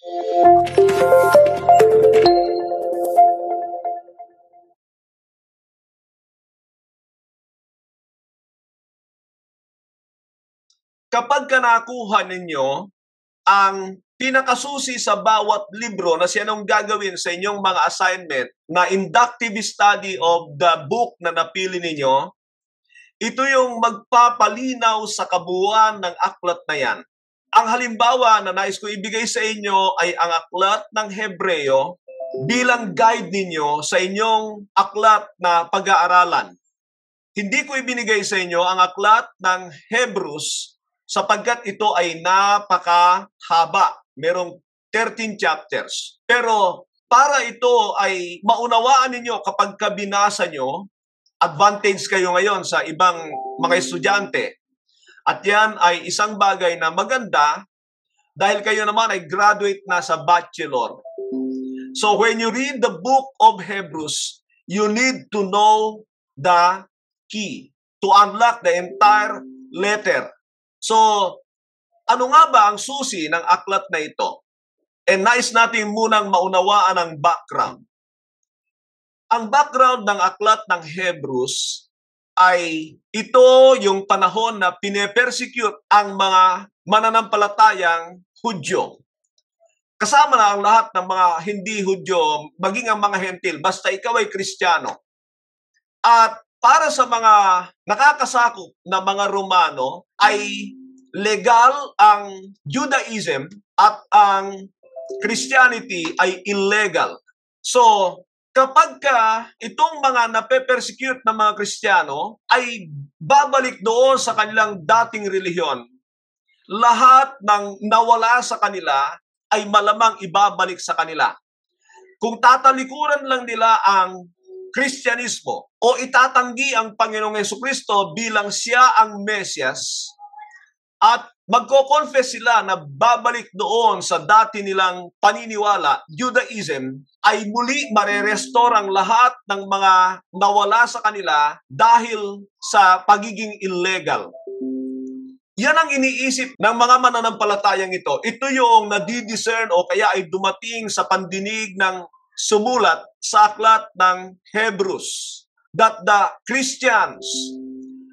Kapag nakuha ninyo ang pinakasusi sa bawat libro na sinong gagawin sa inyong mga assignment na inductive study of the book na napili ninyo, ito yung magpapalinaw sa kabuuan ng aklat na yan. Ang halimbawa na nais ko ibigay sa inyo ay ang aklat ng Hebreo bilang guide ninyo sa inyong aklat na pag-aaralan. Hindi ko ibinigay sa inyo ang aklat ng Hebrews sapagkat ito ay napakahaba. Merong 13 chapters. Pero para ito ay maunawaan ninyo kapag binasa nyo, advantage kayo ngayon sa ibang mga estudyante. At yan ay isang bagay na maganda dahil kayo naman ay graduate na sa bachelor. So when you read the book of Hebrews, you need to know the key to unlock the entire letter. So, ano nga ba ang susi ng aklat na ito? And nais natin munang maunawaan ang background. Ang background ng aklat ng Hebrews ay ito yung panahon na pine-persecute ang mga mananampalatayang Hudyo. Kasama na ang lahat ng mga hindi Hudyo, maging ang mga Hentil, basta ikaw ay Kristiyano. At para sa mga nakakasakop na mga Romano, ay legal ang Judaism at ang Christianity ay illegal. So, kapag itong mga nape-persecute na mga Kristiyano ay babalik doon sa kanilang dating relihiyon, lahat ng nawala sa kanila ay malamang ibabalik sa kanila. Kung tatalikuran lang nila ang Kristyanismo o itatanggi ang Panginoong Jesucristo bilang siya ang Mesyas at magko-confess sila na babalik doon sa dati nilang paniniwala, Judaism, ay muli marerestore ang lahat ng mga nawala sa kanila dahil sa pagiging illegal. Yan ang iniisip ng mga mananampalatayang ito. Ito yung nadidiscern o kaya ay dumating sa pandinig ng sumulat sa aklat ng Hebrews that the Christians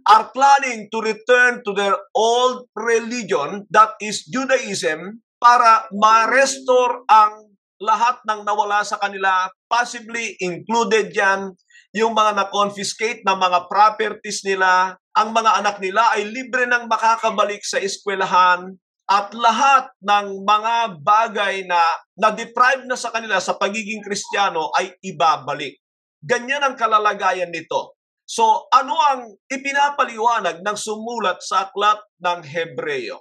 are planning to return to their old religion, that is Judaism, para ma-restore ang lahat ng nawala sa kanila, possibly included yan yung mga na-confiscate na mga properties nila, ang mga anak nila ay libre nang makakabalik sa eskwelahan, at lahat ng mga bagay na na-deprive na sa kanila sa pagiging Kristiyano ay ibabalik. Ganyan ang kalalagayan nito. So, ano ang ipinapaliwanag ng sumulat sa aklat ng Hebreo?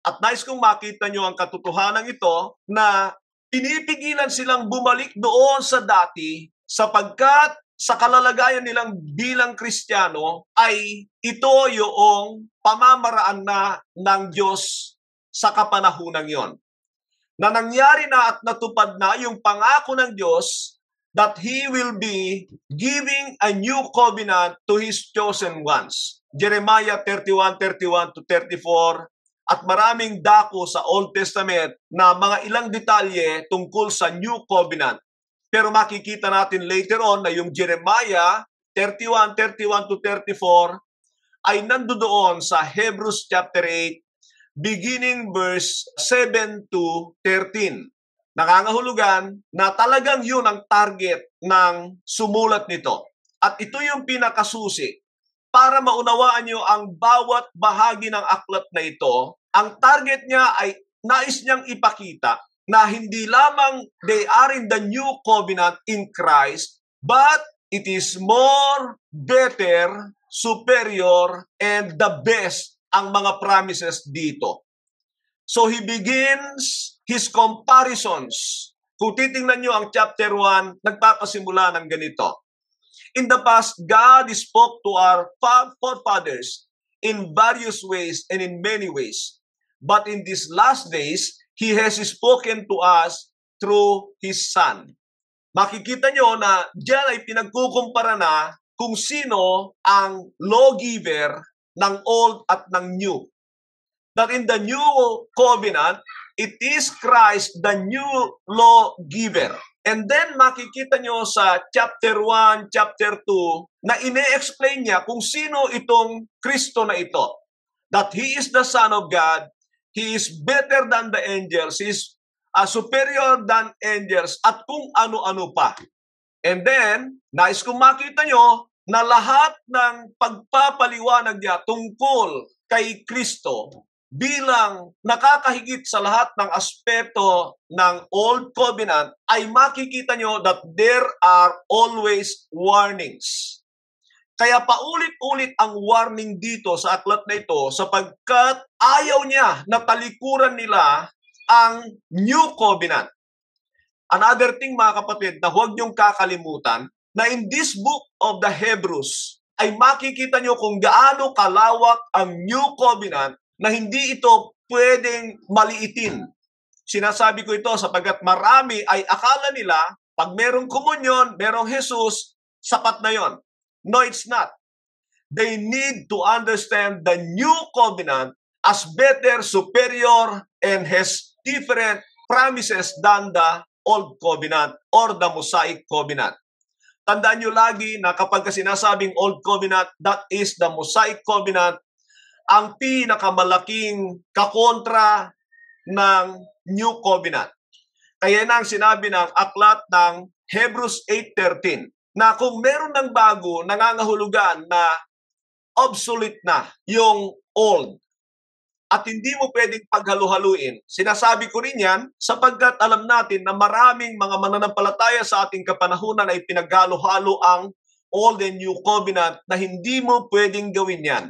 At nais kong makita nyo ang katotohanan ito na pinipigilan silang bumalik doon sa dati sapagkat sa kalalagayan nilang bilang Kristiyano ay ito yung pamamaraan na ng Diyos sa kapanahunan yon. Na nangyari na at natupad na yung pangako ng Diyos that He will be giving a new covenant to His chosen ones. Jeremiah 31:31 to 34 at maraming dako sa Old Testament na mga ilang detalye tungkol sa new covenant. Pero makikita natin later on na yung Jeremiah 31:31 to 34 ay nandoon sa Hebrews chapter 8 beginning verse 7 to 13. Nangangahulugan na talagang yun ang target ng sumulat nito. At ito yung pinakasusi. Para maunawaan nyo ang bawat bahagi ng aklat na ito, ang target niya ay nais niyang ipakita na hindi lamang they are in the new covenant in Christ, but it is more, better, superior, and the best ang mga promises dito. So he begins his comparisons. Kung titingnan nyo ang chapter 1, nagpapasimula ng ganito. In the past, God spoke to our forefathers in various ways and in many ways. But in these last days, He has spoken to us through His Son. Makikita nyo na diyan ay pinagkukumpara na kung sino ang lawgiver ng old at ng new. That in the new covenant, It is Christ, the new lawgiver. And then makikita nyo sa chapter 1, chapter 2, na ine-explain niya kung sino itong Kristo na ito. That He is the Son of God, He is better than the angels, He is superior than angels, at kung ano-ano pa. And then, nais kong makita nyo na lahat ng pagpapaliwanag niya tungkol kay Kristo bilang nakakahigit sa lahat ng aspeto ng Old Covenant, ay makikita nyo that there are always warnings. Kaya paulit-ulit ang warning dito sa aklat na ito sapagkat ayaw niya na talikuran nila ang New Covenant. Another thing mga kapatid na huwag niyong kakalimutan na in this book of the Hebrews ay makikita niyo kung gaano kalawak ang New Covenant na hindi ito pwedeng maliitin. Sinasabi ko ito sapagkat marami ay akala nila pag merong komunyon, merong Jesus, sapat na yon. No, it's not. They need to understand the New Covenant as better, superior, and has different promises than the Old Covenant or the Mosaic Covenant. Tandaan nyo lagi na kapag sinasabing Old Covenant, that is the Mosaic Covenant, ang pinakamalaking kakontra ng New Covenant. Kaya na ang sinabi ng aklat ng Hebrews 8:13 na kung meron ng bago, nangangahulugan na obsolete na yung old at hindi mo pwedeng paghalu-haluin. Sinasabi ko rin yan sapagkat alam natin na maraming mga mananampalataya sa ating kapanahunan ay pinaghalo-halo ang Old and New Covenant na hindi mo pwedeng gawin yan.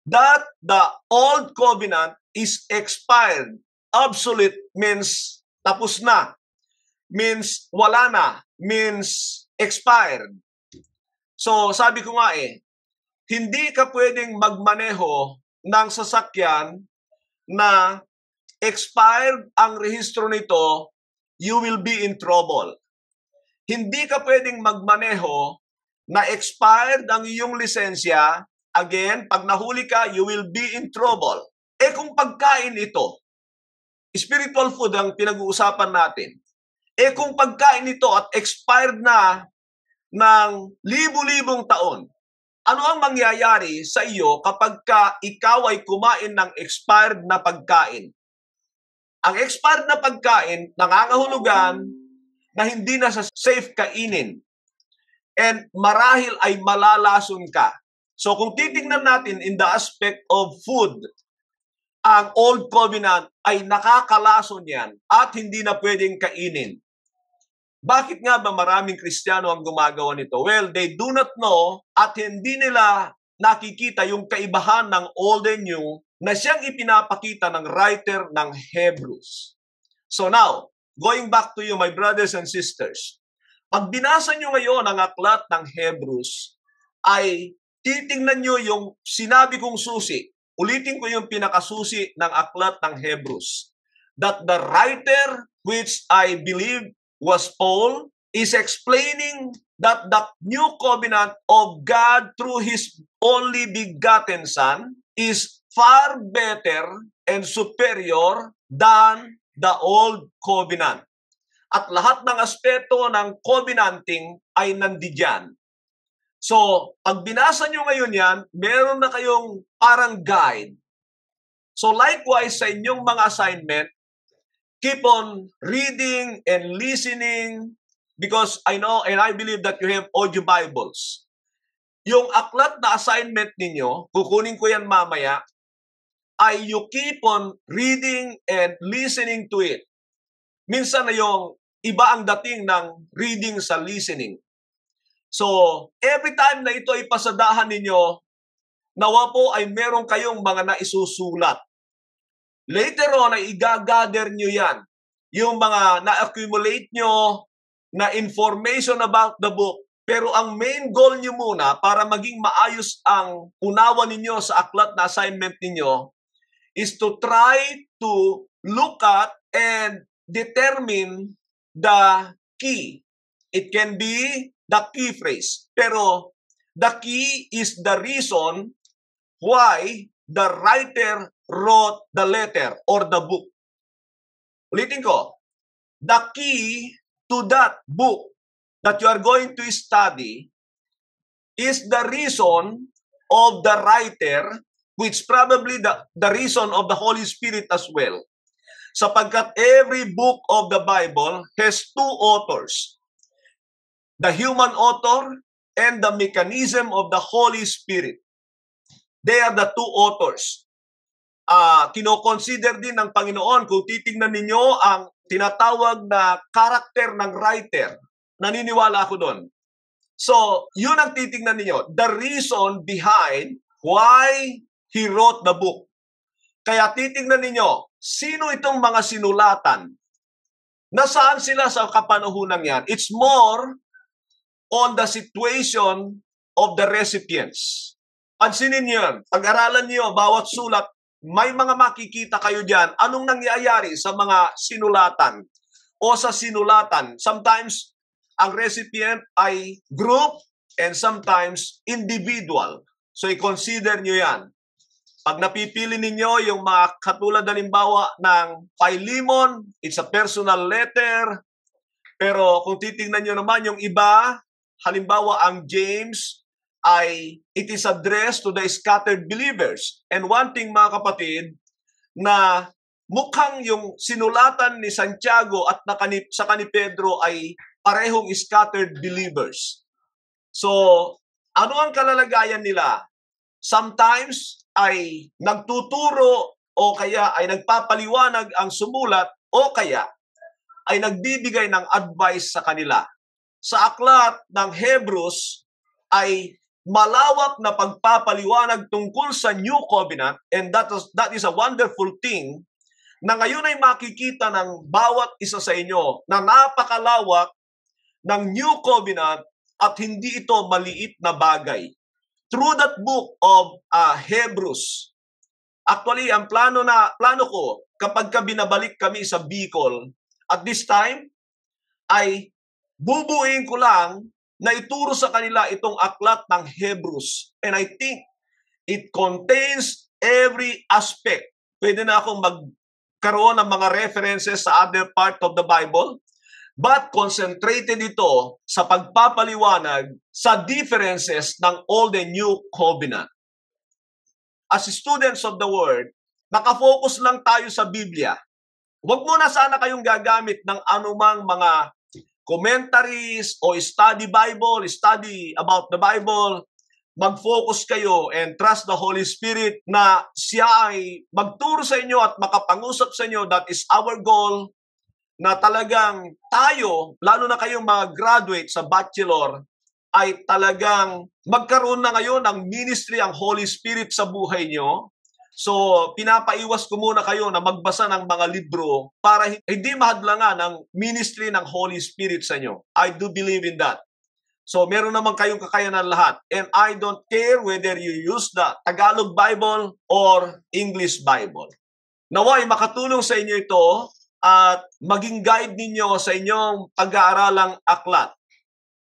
That the Old Covenant is expired. Obsolete means tapos na. Means wala na. Means expired. So, sabi ko nga hindi ka pwedeng magmaneho ng sasakyan na expired ang rehistro nito, you will be in trouble. Hindi ka pwedeng magmaneho na expired ang iyong lisensya. Again, pag nahuli ka, you will be in trouble. Kung pagkain ito, spiritual food ang pinag-uusapan natin, kung pagkain ito at expired na ng libu-libong taon, ano ang mangyayari sa iyo kapag ikaw ay kumain ng expired na pagkain? Ang expired na pagkain, nangangahulugan na hindi na sa safe kainin. And marahil ay malalason ka. So kung titingnan natin in the aspect of food, ang Old Covenant ay nakakalason yan at hindi na pwedeng kainin. Bakit nga ba maraming Kristiyano ang gumagawa nito? Well, they do not know at hindi nila nakikita yung kaibahan ng Old and New na siyang ipinapakita ng writer ng Hebrews. So now, going back to you, my brothers and sisters, pag binasa nyo ngayon ang aklat ng Hebrews, ay titingnan nyo yung sinabi kong susi. Ulitin ko yung pinakasusi ng aklat ng Hebrews. That the writer, which I believe was Paul, is explaining that the new covenant of God through His only begotten Son is far better and superior than the old covenant. At lahat ng aspeto ng covenanting ay nandiyan. So, pag binasa nyo ngayon yan, meron na kayong parang guide. So, likewise sa inyong mga assignment, keep on reading and listening because I know and I believe that you have audio Bibles. Yung aklat na assignment ninyo, kukunin ko yan mamaya, ay you keep on reading and listening to it. Minsan na yung iba ang dating ng reading sa listening. So, every time na ito ay pasadahan ninyo, nawa po ay meron kayong mga naisusulat. Later on, ay igagather nyo yan. Yung mga na-accumulate nyo na information about the book. Pero ang main goal nyo muna para maging maayos ang unawa ninyo sa aklat na assignment ninyo is to try to look at and determine the key. It can be the key phrase. Pero the key is the reason why the writer wrote the letter or the book. Ulitin ko, the key to that book that you are going to study is the reason of the writer, which probably the reason of the Holy Spirit as well. Sapagkat every book of the Bible has two authors. The human author and the mechanism of the Holy Spirit. They are the two authors. Kino-consider din ng Panginoon, kung titingnan ninyo ang tinatawag na karakter ng writer. Naniniwala ako doon. So, yun ang titingnan ninyo. The reason behind why he wrote the book. Kaya titingnan ninyo, sino itong mga sinulatan? Nasaan sila sa kapanahunan yan? It's more on the situation of the recipients. Pansinin niyo yan. Pag-aralan niyo bawat sulat, may mga makikita kayo dyan. Anong nangyayari sa mga sinulatan o sa sinulatan? Sometimes, ang recipient ay group and sometimes individual. So, i-consider niyo yan. Pag napipili ninyo yung mga katulad halimbawa ng Philemon, it's a personal letter. Pero kung titingnan nyo naman yung iba, halimbawa ang James, it is addressed to the scattered believers. And one thing mga kapatid, na mukhang yung sinulatan ni Santiago at sa ni Pedro ay parehong scattered believers. So, ano ang kalalagayan nila? Sometimes ay nagtuturo o kaya ay nagpapaliwanag ang sumulat o kaya ay nagbibigay ng advice sa kanila. Sa aklat ng Hebrews ay malawak na pagpapaliwanag tungkol sa New Covenant, and that is a wonderful thing na ngayon ay makikita ng bawat isa sa inyo na napakalawak ng New Covenant at hindi ito maliit na bagay. Through that book of Hebrews, actually, ang plano ko, kapag binabalik kami sa Bicol, at this time, ay bubuin ko lang na ituro sa kanila itong aklat ng Hebrews. And I think it contains every aspect. Pwede na akong magkaroon ng mga references sa other part of the Bible, but concentrated ito sa pagpapaliwanag sa differences ng Old and New Covenant. As students of the Word, nakafocus lang tayo sa Biblia. Huwag muna sana kayong gagamit ng anumang mga commentaries o study Bible, study about the Bible. Mag-focus kayo and trust the Holy Spirit na siya ay magturo sa inyo at makapangusap sa inyo. That is our goal, na talagang tayo, lalo na kayong mga graduate sa bachelor, ay talagang magkaroon na ngayon ng ministry ang Holy Spirit sa buhay nyo. So, pinapaiwas ko muna kayo na magbasa ng mga libro para hindi mahadlangan ang ministry ng Holy Spirit sa inyo. I do believe in that. So, meron naman kayong kakayanan lahat. And I don't care whether you use the Tagalog Bible or English Bible. Naway, makatulong sa inyo ito at maging guide ninyo sa inyong pag-aaralang aklat.